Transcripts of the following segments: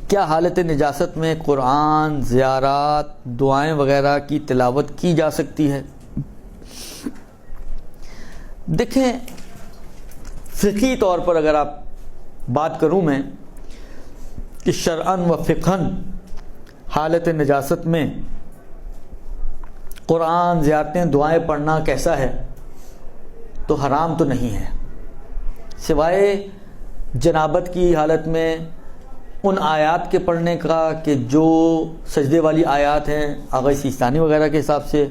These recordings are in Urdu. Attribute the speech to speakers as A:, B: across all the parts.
A: کیا حالت نجاست میں قرآن، زیارات، دعائیں وغیرہ کی تلاوت کی جا سکتی ہے؟ دیکھیں، فقہی طور پر اگر آپ بات کروں میں کہ شرعاً و فقہاً حالت نجاست میں قرآن، زیارتیں، دعائیں پڑھنا کیسا ہے، تو حرام تو نہیں ہے، سوائے جنابت کی حالت میں ان آیات کے پڑھنے کا کہ جو سجدے والی آیات ہیں آغا سیستانی وغیرہ کے حساب سے،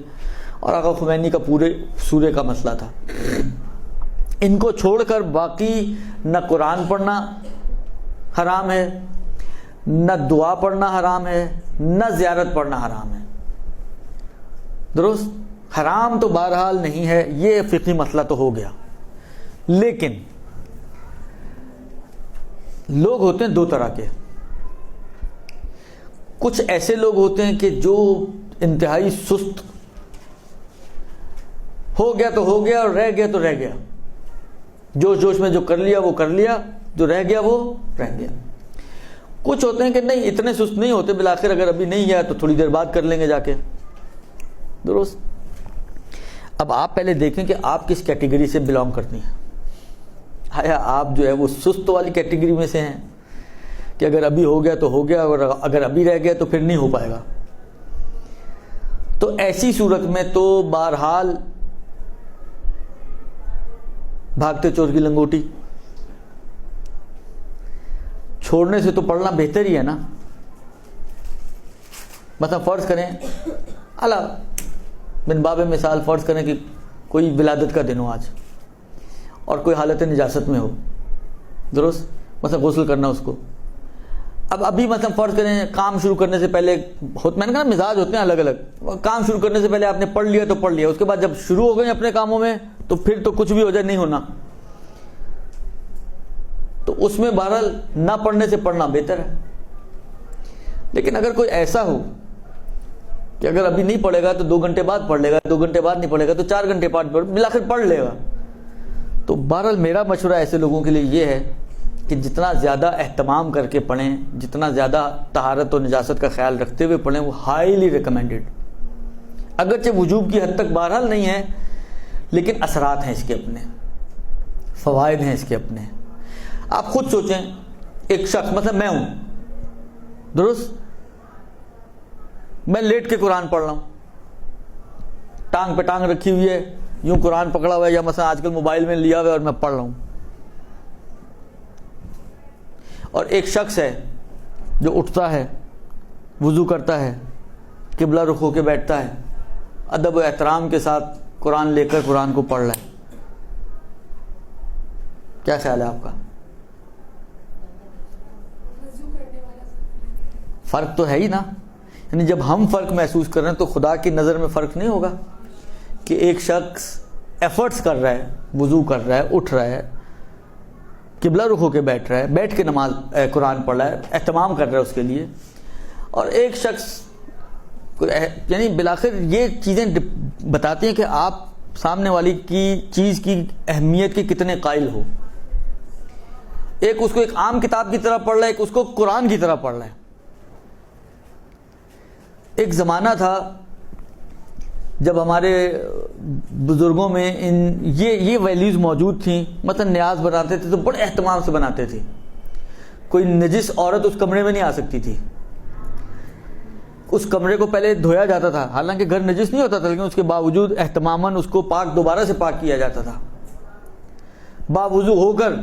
A: اور آغا خمینی کا پورے سورے کا مسئلہ تھا، ان کو چھوڑ کر باقی نہ قرآن پڑھنا حرام ہے، نہ دعا پڑھنا حرام ہے، نہ زیارت پڑھنا حرام ہے۔ درست؟ حرام تو بہرحال نہیں ہے، یہ فقہی مسئلہ تو ہو گیا۔ لیکن لوگ ہوتے ہیں دو طرح کے، کچھ ایسے لوگ ہوتے ہیں کہ جو انتہائی سست، ہو گیا تو ہو گیا اور رہ گیا تو رہ گیا، جوش جوش میں جو کر لیا وہ کر لیا، جو رہ گیا وہ رہ گیا۔ کچھ ہوتے ہیں کہ نہیں، اتنے سست نہیں ہوتے، بالآخر اگر ابھی نہیں گیا تو تھوڑی دیر بعد کر لیں گے جا کے۔ درست؟ اب آپ پہلے دیکھیں کہ آپ کس کیٹیگری سے بلانگ کرتی ہیں۔ آیا آپ جو ہے وہ سست والی کیٹیگری میں سے ہیں کہ اگر ابھی ہو گیا تو ہو گیا، اور اگر ابھی رہ گیا تو پھر نہیں ہو پائے گا؟ تو ایسی صورت میں تو بہرحال بھاگتے چور کی لنگوٹی، چھوڑنے سے تو پڑھنا بہتر ہی ہے نا۔ مثلا فرض کریں، اللہ بن باب مثال، فرض کریں کہ کوئی ولادت کا دن ہو آج اور کوئی حالت نجاست میں ہو، درست؟ مثلا غسل کرنا اس کو، اب ابھی مثلا فرض کریں کام شروع کرنے سے پہلے، میں نے کہا مزاج ہوتے ہیں الگ الگ، کام شروع کرنے سے پہلے آپ نے پڑھ لیا تو پڑھ لیا، اس کے بعد جب شروع ہو گئے اپنے کاموں میں تو پھر تو کچھ بھی ہو جائے نہیں ہونا، تو اس میں بہرحال نہ پڑھنے سے پڑھنا بہتر ہے۔ لیکن اگر کوئی ایسا ہو کہ اگر ابھی نہیں پڑھے گا تو 2 گھنٹے بعد پڑھ لے گا، 2 گھنٹے بعد نہیں پڑھے گا تو 4 گھنٹے بعد بالآخر پڑھ لے گا، تو بہرحال میرا مشورہ ایسے لوگوں کے لیے یہ ہے کہ جتنا زیادہ اہتمام کر کے پڑھیں، جتنا زیادہ طہارت و نجاست کا خیال رکھتے ہوئے پڑھیں، وہ ہائیلی ریکمینڈڈ، اگرچہ وجوب کی حد تک بہرحال نہیں ہے، لیکن اثرات ہیں اس کے اپنے، فوائد ہیں اس کے اپنے۔ آپ خود سوچیں، ایک شخص مثلا میں ہوں، درست؟ میں لیٹ کے قرآن پڑھ رہا ہوں، ٹانگ پہ ٹانگ رکھی ہوئی ہے، یوں قرآن پکڑا ہوا ہے، یا مثلا آج کل موبائل میں لیا ہوا ہے اور میں پڑھ رہا ہوں، اور ایک شخص ہے جو اٹھتا ہے، وضو کرتا ہے، قبلہ رخ ہو کے بیٹھتا ہے، ادب و احترام کے ساتھ قرآن لے کر قرآن کو پڑھ رہا ہے، کیا خیال ہے آپ کا؟ فرق تو ہے ہی نا، یعنی جب ہم فرق محسوس کر رہے ہیں تو خدا کی نظر میں فرق نہیں ہوگا کہ ایک شخص ایفرٹس کر رہا ہے، وضو کر رہا ہے، اٹھ رہا ہے، قبلہ رخ ہو کے بیٹھ رہا ہے، بیٹھ کے نماز قرآن پڑھ رہا ہے، اہتمام کر رہا ہے اس کے لیے، اور ایک شخص، یعنی بالآخر یہ چیزیں بتاتی ہیں کہ آپ سامنے والی کی چیز کی اہمیت کے کتنے قائل ہو۔ ایک اس کو ایک عام کتاب کی طرح پڑھ رہا ہے، ایک اس کو قرآن کی طرح پڑھ رہا ہے۔ ایک زمانہ تھا جب ہمارے بزرگوں میں یہ ویلیوز موجود تھیں، مثلا نیاز بناتے تھے تو بڑے اہتمام سے بناتے تھے، کوئی نجس عورت اس کمرے میں نہیں آ سکتی تھی، اس کمرے کو پہلے دھویا جاتا تھا، حالانکہ گھر نجس نہیں ہوتا تھا، لیکن اس کے باوجود اہتماماً اس کو دوبارہ سے پاک کیا جاتا تھا، باوضو ہو کر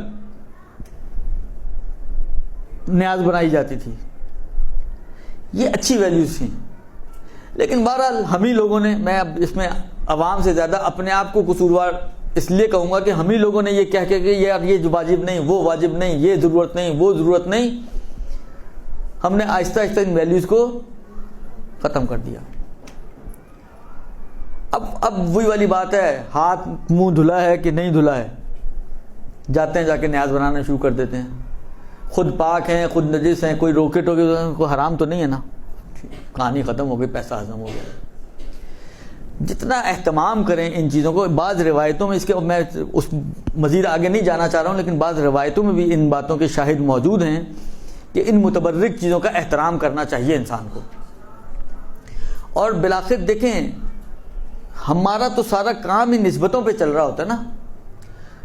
A: نیاز بنائی جاتی تھی۔ یہ اچھی ویلیوز تھیں، لیکن بہرحال ہم ہی لوگوں نے، میں اب اس میں عوام سے زیادہ اپنے آپ کو قصوروار اس لیے کہوں گا کہ ہم ہی لوگوں نے یہ کہہ کے کہ یار یہ واجب نہیں، وہ واجب نہیں، یہ ضرورت نہیں، وہ ضرورت نہیں، ہم نے آہستہ آہستہ ان ویلیوز کو ختم کر دیا۔ اب وہی والی بات ہے، ہاتھ منہ دھلا ہے کہ نہیں دھلا ہے، جاتے ہیں جا کے نیاز بنانا شروع کر دیتے ہیں، خود پاک ہیں، خود نجس ہیں، کوئی روکے ٹوکے کوئی حرام تو نہیں ہے نا، کہانی ختم ہو گئی، پیسہ ہضم ہو گیا۔ جتنا اہتمام کریں ان چیزوں کو، بعض روایتوں میں اس کے، میں اس مزید آگے نہیں جانا چاہ رہا ہوں، لیکن بعض روایتوں میں بھی ان باتوں کے شاہد موجود ہیں کہ ان متبرک چیزوں کا احترام کرنا چاہیے انسان کو. اور بالآخر دیکھیں ہمارا تو سارا کام ہی نسبتوں پہ چل رہا ہوتا ہے نا.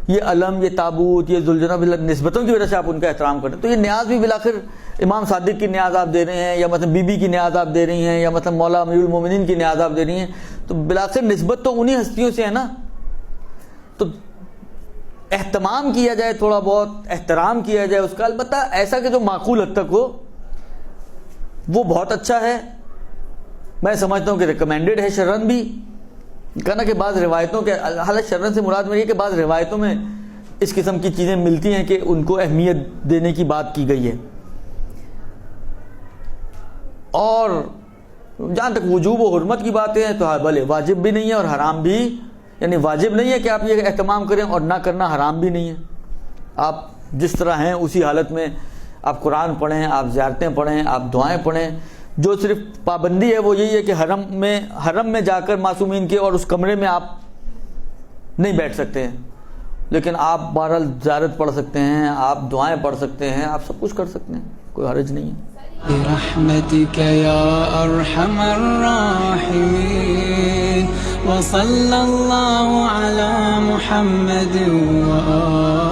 A: یہ علم، یہ تابوت، یہ ذوالجناب نسبتوں کی وجہ سے آپ ان کا احترام کریں. تو یہ نیاز بھی بالآخر امام صادق کی نیاز آپ دے رہے ہیں، یا مطلب بی بی کی نیاز آپ دے رہی ہیں، یا مطلب مولا امیر المومنین کی نیاز آپ دے رہی ہیں. تو بالآخر نسبت تو انہی ہستیوں سے ہے نا. تو اہتمام کیا جائے، تھوڑا بہت احترام کیا جائے اس کا، البتہ ایسا کہ جو معقول حد تک ہو، وہ بہت اچھا ہے. میں سمجھتا ہوں کہ ریکمینڈڈ ہے شرعن بھی. کہنا کہ بعض روایتوں کے، حالانکہ شرعن سے مراد میری ہے کہ بعض روایتوں میں اس قسم کی چیزیں ملتی ہیں کہ ان کو اہمیت دینے کی بات کی گئی ہے. اور جہاں تک وجوب و حرمت کی باتیں ہیں تو بھلے واجب بھی نہیں ہے اور حرام بھی، یعنی واجب نہیں ہے کہ آپ یہ اہتمام کریں، اور نہ کرنا حرام بھی نہیں ہے. آپ جس طرح ہیں اسی حالت میں آپ قرآن پڑھیں، آپ زیارتیں پڑھیں، آپ دعائیں پڑھیں. جو صرف پابندی ہے وہ یہی ہے کہ حرم میں جا کر معصومین کے اور اس کمرے میں آپ نہیں بیٹھ سکتے ہیں، لیکن آپ بہرحال زیارت پڑھ سکتے ہیں، آپ دعائیں پڑھ سکتے ہیں، آپ سب کچھ کر سکتے ہیں، کوئی حرج نہیں ہے.
B: برحمتك يا أرحم الراحمين وصلى الله على محمد وآله